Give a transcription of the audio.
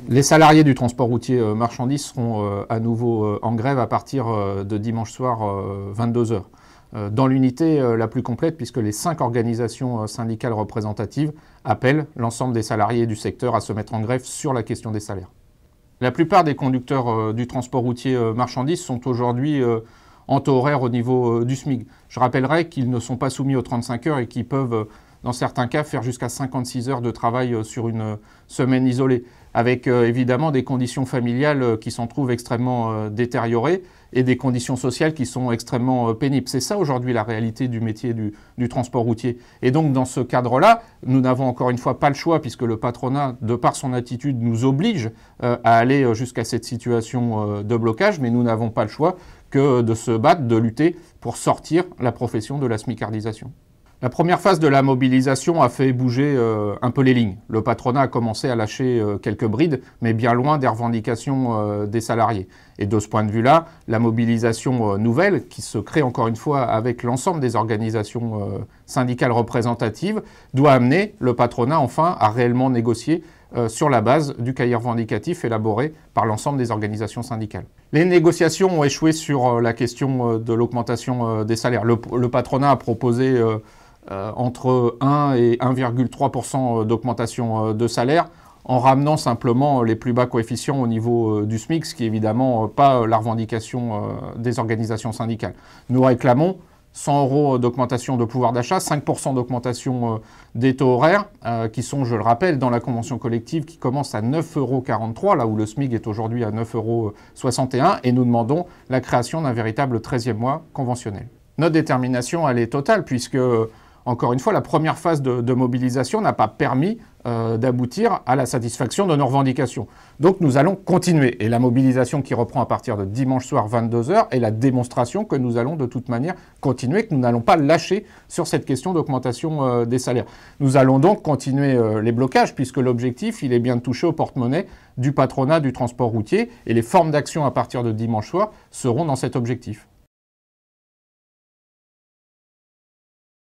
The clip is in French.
Les salariés du transport routier marchandises seront à nouveau en grève à partir de dimanche soir 22 h. Dans l'unité la plus complète, puisque les 5 organisations syndicales représentatives appellent l'ensemble des salariés du secteur à se mettre en grève sur la question des salaires. La plupart des conducteurs du transport routier marchandises sont aujourd'hui en taux horaire au niveau du SMIC. Je rappellerai qu'ils ne sont pas soumis aux 35 heures et qu'ils peuvent, dans certains cas, faire jusqu'à 56 heures de travail sur une semaine isolée, avec évidemment des conditions familiales qui s'en trouvent extrêmement détériorées et des conditions sociales qui sont extrêmement pénibles. C'est ça aujourd'hui la réalité du métier du transport routier. Et donc dans ce cadre-là, nous n'avons encore une fois pas le choix, puisque le patronat, de par son attitude, nous oblige à aller jusqu'à cette situation de blocage, mais nous n'avons pas le choix que de se battre, de lutter pour sortir la profession de la smicardisation. La première phase de la mobilisation a fait bouger un peu les lignes. Le patronat a commencé à lâcher quelques brides, mais bien loin des revendications des salariés. Et de ce point de vue-là, la mobilisation nouvelle, qui se crée encore une fois avec l'ensemble des organisations syndicales représentatives, doit amener le patronat enfin à réellement négocier sur la base du cahier revendicatif élaboré par l'ensemble des organisations syndicales. Les négociations ont échoué sur la question de l'augmentation des salaires. Le patronat a proposé entre 1 et 1,3% d'augmentation de salaire, en ramenant simplement les plus bas coefficients au niveau du SMIC, ce qui n'est évidemment pas la revendication des organisations syndicales. Nous réclamons 100 € d'augmentation de pouvoir d'achat, 5% d'augmentation des taux horaires, qui sont, je le rappelle, dans la convention collective qui commence à 9,43 €, là où le SMIC est aujourd'hui à 9,61 €, et nous demandons la création d'un véritable 13e mois conventionnel. Notre détermination, elle est totale, puisque, encore une fois, la première phase de mobilisation n'a pas permis d'aboutir à la satisfaction de nos revendications. Donc nous allons continuer. Et la mobilisation qui reprend à partir de dimanche soir 22 h est la démonstration que nous allons de toute manière continuer, que nous n'allons pas lâcher sur cette question d'augmentation des salaires. Nous allons donc continuer les blocages, puisque l'objectif, il est bien de toucher au porte-monnaie du patronat du transport routier, et les formes d'action à partir de dimanche soir seront dans cet objectif.